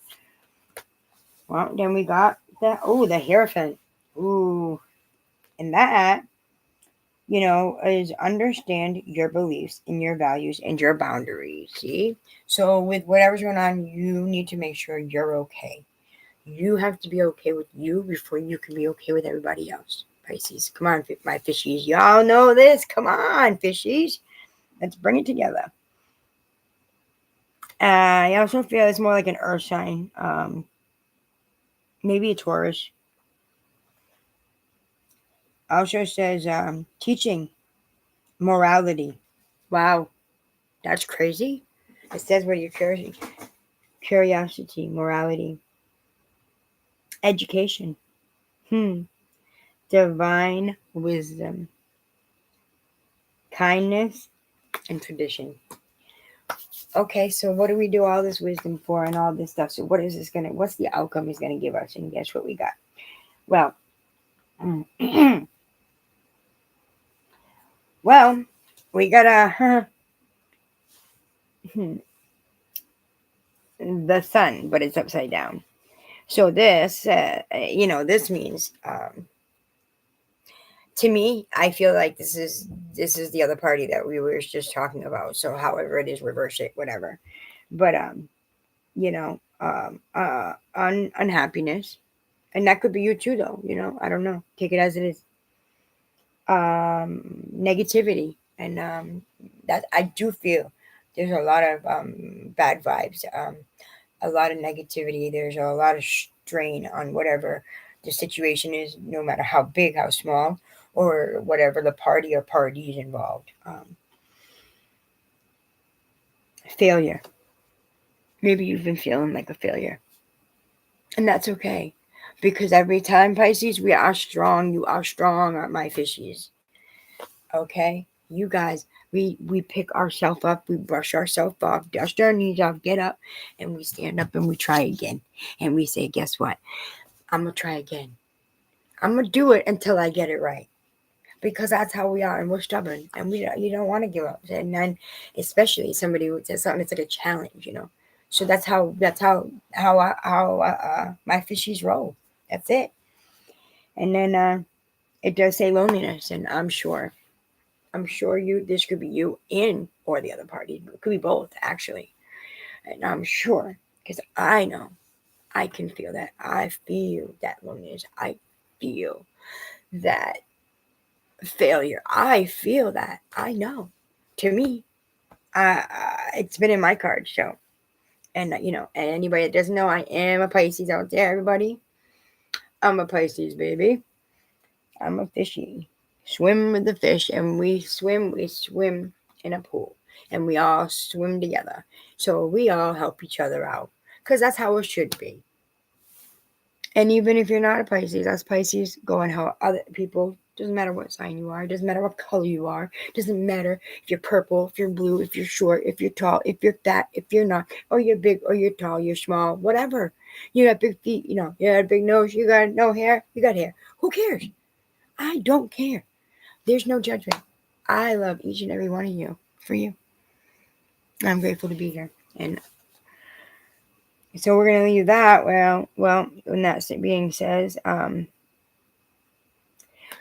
Speaker 1: Well, then we got the Hierophant. Ooh, and that, is understand your beliefs and your values and your boundaries. See? So with whatever's going on, you need to make sure you're okay. You have to be okay with you before you can be okay with everybody else. Pisces, come on, my fishies. Y'all know this. Come on, fishies. Let's bring it together. I also feel it's more like an earth sign. Maybe a Taurus. Also says teaching, morality. Wow, that's crazy. It says what you're curiosity, morality, education, divine wisdom, kindness, and tradition. Okay, so what do we do all this wisdom for and all this stuff? So what's the outcome is gonna give us? And guess what we got? Well, well, we got the sun, but it's upside down. So this, this means, to me, I feel like this is the other party that we were just talking about. So however it is, reverse it, whatever. But unhappiness, and that could be you too, though. I don't know. Take it as it is. Negativity, and that I do feel there's a lot of bad vibes, a lot of negativity. There's a lot of strain on whatever the situation is, no matter how big, how small, or whatever the party or parties involved. Failure. Maybe you've been feeling like a failure, and that's okay, because every time, Pisces, we are strong. You are strong, my fishies. Okay, you guys, we pick ourselves up, we brush ourselves off, dust our knees off, get up, and we stand up and we try again. And we say, guess what? I'm gonna try again. I'm gonna do it until I get it right, because that's how we are, and we're stubborn, and you don't want to give up. And then, especially somebody who says something, it's like a challenge. So that's how my fishies roll. That's it. And then it does say loneliness, and I'm sure this could be you in or the other party. It could be both, actually. And I'm sure, because I know, I can feel that. I feel that loneliness. I feel that failure. I feel that. I know. To me, it's been in my card. So, and and anybody that doesn't know, I am a Pisces out there, everybody. I'm a Pisces, baby. I'm a fishy. Swim with the fish, and we swim in a pool, and we all swim together. So we all help each other out, because that's how it should be. And even if you're not a Pisces, us Pisces go and help other people. Doesn't matter what sign you are. Doesn't matter what color you are. Doesn't matter if you're purple, if you're blue, if you're short, if you're tall, if you're fat, if you're not, or you're big, or you're tall, you're small, whatever. You got big feet, you got a big nose, you got no hair, you got hair. Who cares? I don't care. There's no judgment. I love each and every one of you for you. I'm grateful to be here. And so we're going to leave that. Well, when that being says,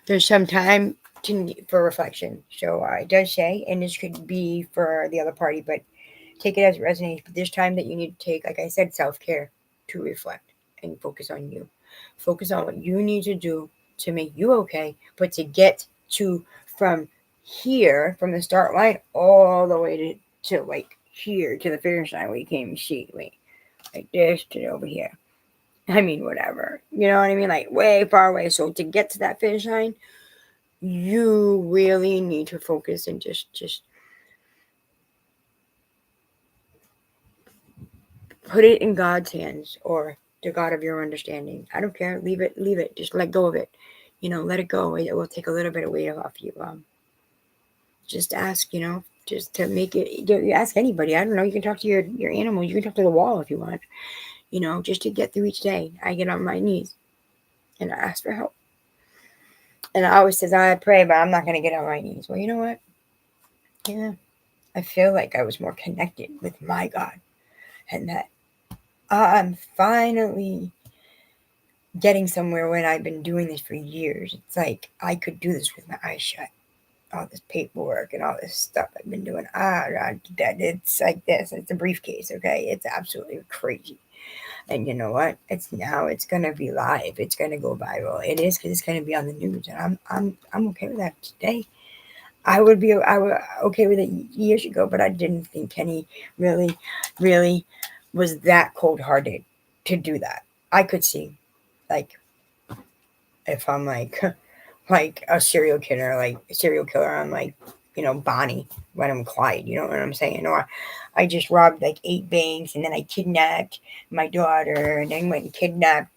Speaker 1: there's some time for reflection. So it does say, and this could be for the other party, but take it as it resonates. But there's time that you need to take, like I said, self-care to reflect and focus on you. Focus on what you need to do to make you okay, but to get to from here, from the start line, all the way to like here, to the finish line where you can't even see. Wait, like this to over here. I mean, whatever. You know what I mean? Like way far away. So to get to that finish line, you really need to focus and just put it in God's hands, or the God of your understanding. I don't care. Leave it. Just let go of it. Let it go. It will take a little bit of weight off you. Just ask, just to make it. You ask anybody. I don't know. You can talk to your animal. You can talk to the wall if you want. Just to get through each day. I get on my knees and I ask for help. And I always says, I pray, but I'm not going to get on my knees. Well, you know what? Yeah. I feel like I was more connected with my God, and that I'm finally getting somewhere when I've been doing this for years. It's like I could do this with my eyes shut. All this paperwork and all this stuff I've been doing. It's like this. It's a briefcase, okay? It's absolutely crazy. And you know what? It's gonna be live. It's gonna go viral. It is, because it's gonna be on the news, and I'm okay with that today. I would okay with it years ago, but I didn't think Kenny really, really was that cold-hearted to do that. I could see, like, if I'm like like a serial killer, I'm like, Bonnie when I'm Clyde, you know what I'm saying? Or I just robbed like 8 banks, and then I kidnapped my daughter, and then went and kidnapped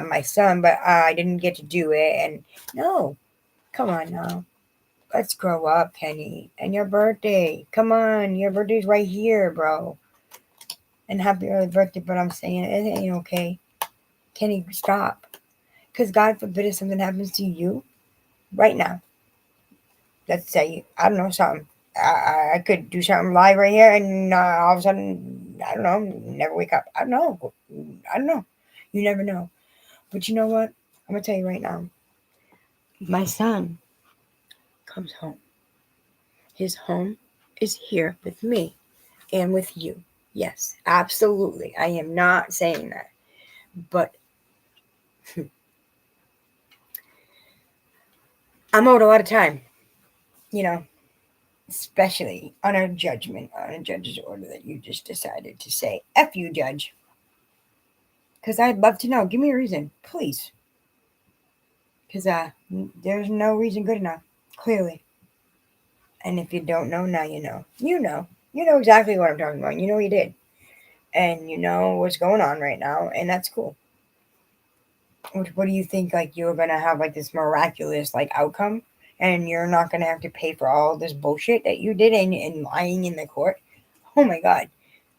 Speaker 1: my son, but I didn't get to do it. And no, come on now. Let's grow up, Kenny. And your birthday. Come on, your birthday's right here, bro. And happy early birthday, but I'm saying it ain't okay. Kenny, stop. Because God forbid if something happens to you right now. Let's say, I don't know, something. I could do something live right here, and all of a sudden, I don't know, never wake up. I don't know. I don't know. You never know. But you know what? I'm gonna tell you right now. My son comes home. His home is here with me and with you. Yes, absolutely. I am not saying that, but I'm owed a lot of time. You know, especially on a judgment, on a judge's order that you just decided to say, F you, judge. Because I'd love to know. Give me a reason, please. Because there's no reason good enough, clearly. And if you don't know, now you know. You know. You know exactly what I'm talking about. You know you did. And you know what's going on right now, and that's cool. What do you think? Like, you're going to have, like, this miraculous, like, outcome? And you're not going to have to pay for all this bullshit that you did and lying in the court? Oh, my God.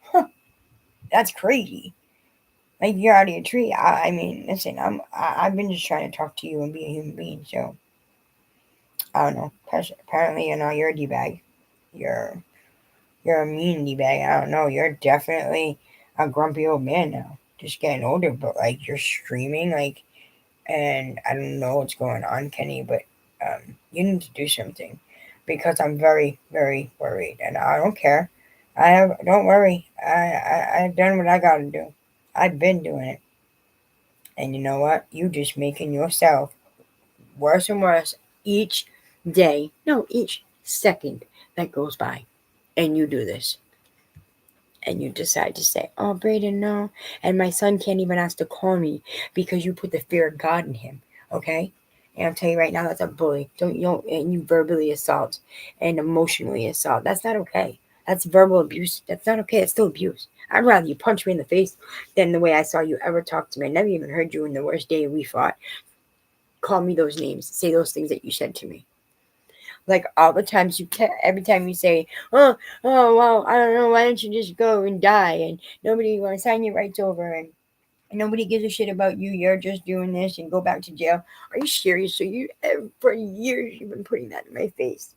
Speaker 1: Huh, that's crazy. Like, you're out of your tree. I mean, listen, I've been just trying to talk to you and be a human being, so I don't know. Apparently, you're a d-bag. You're you're a mean d-bag. I don't know. You're definitely a grumpy old man now. Just getting older, but like you're screaming, like, and I don't know what's going on, Kenny, but you need to do something because I'm very, very worried, and I don't care. Don't worry. I've done what I gotta do. I've been doing it, and you know what? You just making yourself worse and worse each day. No, each second that goes by, and you do this. And you decide to say, "Oh, Brayden, no," and my son can't even ask to call me because you put the fear of God in him. Okay, and I'll tell you right now, that's a bully. Don't and you verbally assault and emotionally assault. That's not okay. That's verbal abuse. That's not okay. It's still abuse. I'd rather you punch me in the face than the way I saw you ever talk to me. I never even heard you in the worst day we fought. Call me those names. Say those things that you said to me. Like all the times every time you say, oh, well, I don't know, why don't you just go and die, and nobody want to sign your rights over, and nobody gives a shit about you. You're just doing this and go back to jail. Are you serious? So for years you've been putting that in my face.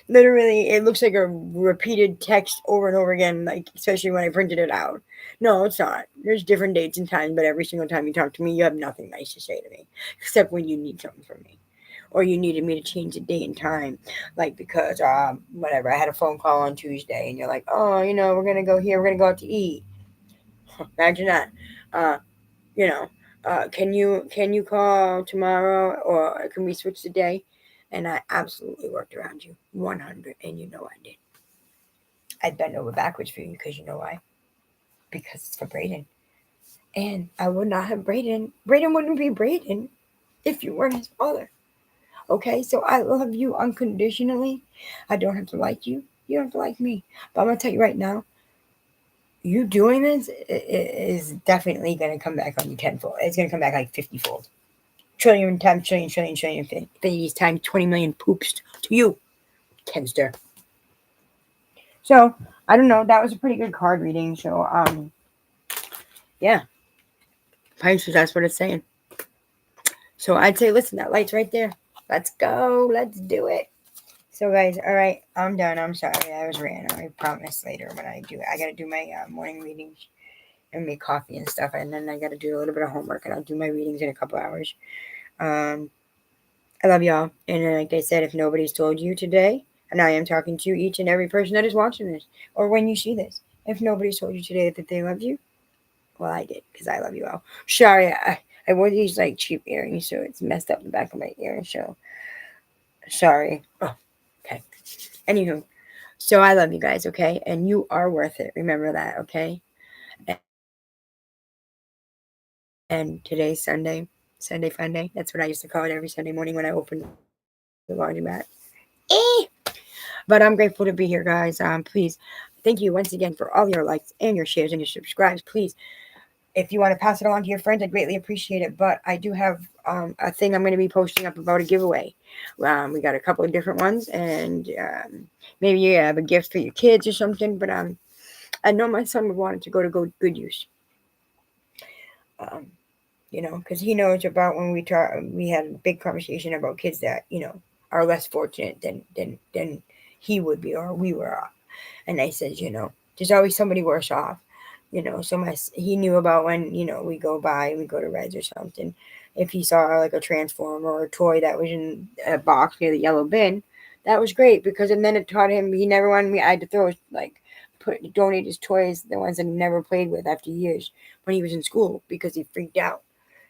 Speaker 1: Literally, it looks like a repeated text over and over again, like especially when I printed it out. No, it's not. There's different dates and times, but every single time you talk to me, you have nothing nice to say to me, except when you need something from me or you needed me to change the date and time, like because whatever, I had a phone call on Tuesday, and you're like, oh, we're gonna go here, we're gonna go out to eat. Imagine that. Uh, you know, can you call tomorrow, or can we switch the day? And I absolutely worked around you, 100, and you know I did. I'd bend over backwards for you because you know why? Because it's for Brayden, and I would not have Brayden. Brayden wouldn't be Brayden if you weren't his father. Okay, so I love you unconditionally. I don't have to like you. You don't have to like me. But I'm gonna tell you right now, you doing this is definitely gonna come back on you tenfold. It's gonna come back like 50-fold. Trillion times trillion, trillion, trillion, infinities times 20 million poops to you, Kenster. So I don't know. That was a pretty good card reading. So yeah, Pisces. That's what it's saying. So I'd say, listen, that light's right there. Let's go. Let's do it. So guys, all right, I'm done. I'm sorry, I was random. I promise later when I do it. I gotta do my morning readings and make coffee and stuff, and then I gotta do a little bit of homework, and I'll do my readings in a couple hours. Um, I love y'all, and like I said, if nobody's told you today, and I am talking to each and every person that is watching this, or when you see this, if nobody's told you today that they love you, well, I did, because I love you all. Sorry, I wore these like cheap earrings, so it's messed up the back of my ear. So sorry. Oh, okay. Anywho, so I love you guys, okay? And you are worth it. Remember that, okay? And today's Sunday, Sunday Fun Day. That's what I used to call it every Sunday morning when I opened the laundromat. Eh! But I'm grateful to be here, guys. Please, thank you once again for all your likes and your shares and your subscribes. Please, if you want to pass it along to your friends, I'd greatly appreciate it. But I do have a thing I'm going to be posting up about a giveaway. We got a couple of different ones, and maybe you have a gift for your kids or something. But I know my son would want it to go to good use. Because he knows about when we had a big conversation about kids that, are less fortunate than he would be or we were off. And I said, there's always somebody worse off. So he knew about when, we go to Reds or something. If he saw like a transformer or a toy that was in a box near the yellow bin, that was great because and then it taught him he never wanted me. I had to throw donate his toys, the ones that he never played with after years when he was in school because he freaked out.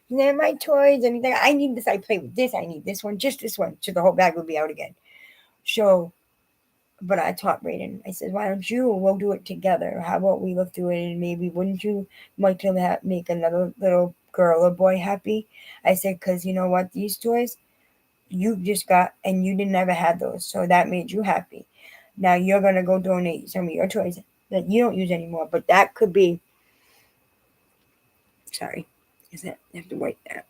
Speaker 1: They're my toys, and he's like, I need this. I play with this. I need this one, just this one. So the whole bag would be out again. So, but I taught Brayden. I said, why don't you? We'll do it together. How about we look through it and maybe wouldn't you like to make another little girl or boy happy? I said, because you know what? These toys you just got, and you didn't ever had those, so that made you happy. Now you're gonna go donate some of your toys that you don't use anymore, but that could be. Sorry, is that I have to wipe that?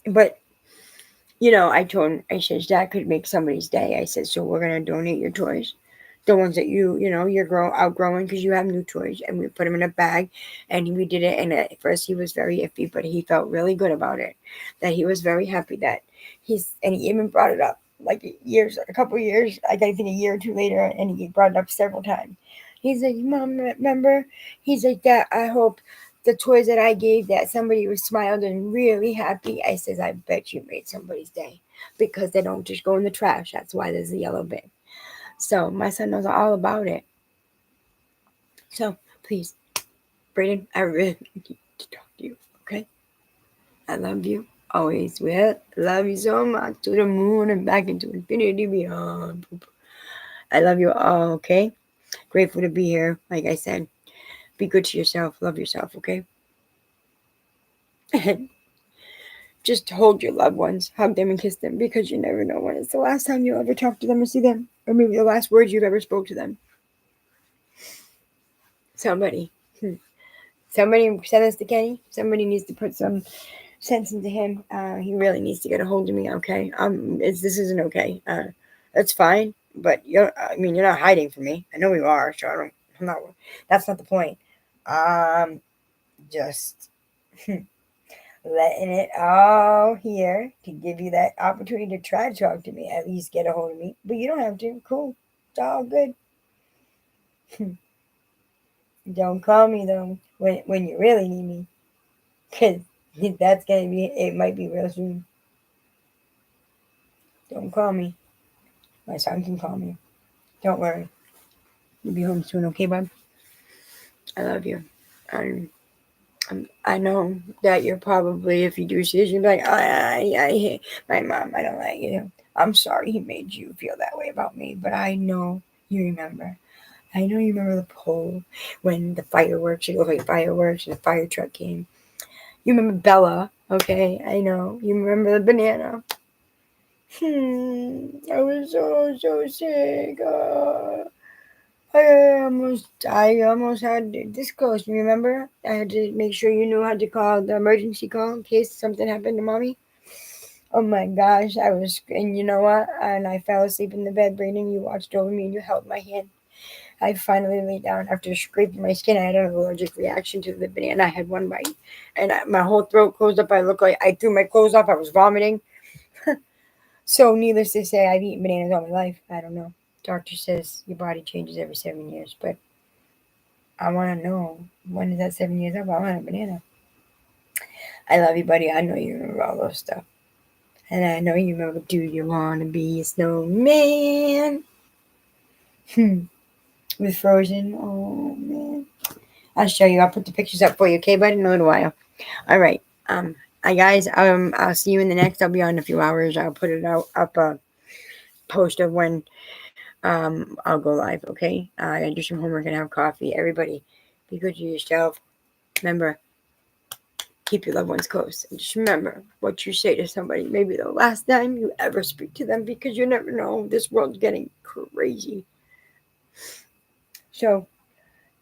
Speaker 1: But I said that could make somebody's day. I said, so we're gonna donate your toys, the ones that you're outgrowing because you have new toys, and we put them in a bag, and we did it. And at first he was very iffy, but he felt really good about it. That he was very happy that and he even brought it up like a couple years, like I think a year or two later, and he brought it up several times. He's like, Mom, remember? He's like, Dad, I hope the toys that I gave that somebody was smiled and really happy. I says, I bet you made somebody's day because they don't just go in the trash. That's why there's a yellow bin. So my son knows all about it. So please, Brayden, I really need to talk to you, okay? I love you. Always will. Love you so much. To the moon and back into infinity beyond. I love you all, okay? Grateful to be here. Like I said, be good to yourself. Love yourself, okay? And just hold your loved ones. Hug them and kiss them because you never know when it's the last time you'll ever talk to them or see them. Or maybe the last words you've ever spoke to them. Somebody send this to Kenny. Somebody needs to put some sense into him. He really needs to get a hold of me, okay? This isn't okay. It's fine, but you're not hiding from me. I know you are, so I'm not. That's not the point. Just letting it all here to give you that opportunity to try to talk to me. At least get a hold of me, but you don't have to. Cool, it's all good. Don't call me though when you really need me, cause that's gonna be. It might be real soon. Don't call me. My son can call me. Don't worry. You'll be home soon, okay, bud? I love you. I know that you're probably, if you do see this, you'll be like, I hate my mom. I don't like you. I'm sorry he made you feel that way about me, but I know you remember. I know you remember the pole when the fireworks, it looked like fireworks, and the fire truck came. You remember Bella, okay? I know. You remember the banana. I was so sick. I almost had this close. Remember? I had to make sure you knew how to call the emergency call in case something happened to mommy. Oh my gosh, and you know what? And I fell asleep in the bed, Brayden. You watched over me and you held my hand. I finally laid down after scraping my skin. I had an allergic reaction to the banana. I had one bite, and my whole throat closed up. I looked like I threw my clothes off. I was vomiting. So, needless to say, I've eaten bananas all my life. I don't know. Doctor says your body changes every 7 years, but I want to know when is that 7 years up? I want a banana. I love you, buddy. I know you remember all those stuff. And I know you remember, do you want to be a snowman? With Frozen. Oh, man. I'll show you. I'll put the pictures up for you, okay, bud? In a little while. All right. Hi, guys. I'll see you in the next. I'll be on in a few hours. I'll put it up a post of when I'll go live, okay? I gotta do some homework and have coffee. Everybody, be good to yourself. Remember, keep your loved ones close. And just remember what you say to somebody, maybe the last time you ever speak to them, because you never know. This world's getting crazy. So,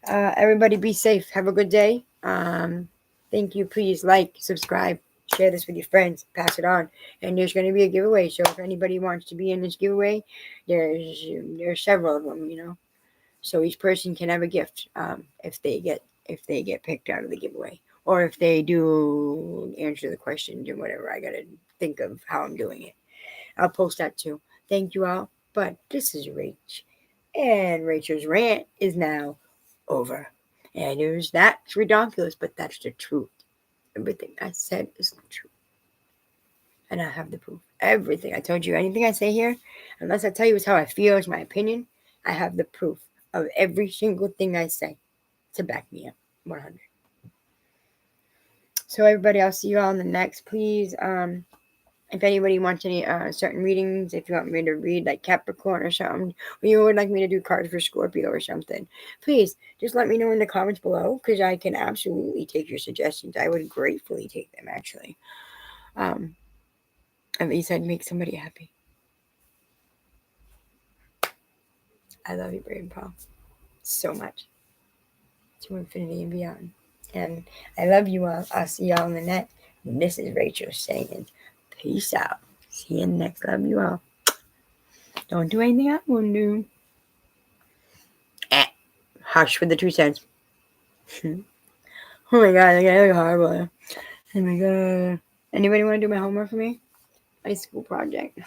Speaker 1: everybody be safe. Have a good day. Thank you. Please like, subscribe, share this with your friends, pass it on. And there's going to be a giveaway. So if anybody wants to be in this giveaway, there's several of them, So each person can have a gift if they get picked out of the giveaway, or if they do answer the questions and whatever. I gotta think of how I'm doing it. I'll post that too. Thank you all. But this is Rach. And Rachel's rant is now over. And that's ridiculous, but that's the truth. Everything I said is the truth. And I have the proof. Everything I told you, anything I say here, unless I tell you it's how I feel, it's my opinion, I have the proof of every single thing I say to back me up. 100. So everybody, I'll see you all in the next. Please, if anybody wants any certain readings, if you want me to read like Capricorn or something, or you would like me to do cards for Scorpio or something, please just let me know in the comments below, because I can absolutely take your suggestions. I would gratefully take them, actually. At least I'd make somebody happy. I love you, Brayden Paul, so much. To infinity and beyond. And I love you all. I'll see y'all in the next. And this is Rachel saying, peace out. See you next. Love you all. Don't do anything I won't do. Hush for the 2 cents. Oh my god, I look horrible. Oh my god. Anybody want to do my homework for me? My school project.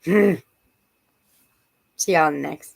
Speaker 1: See y'all next.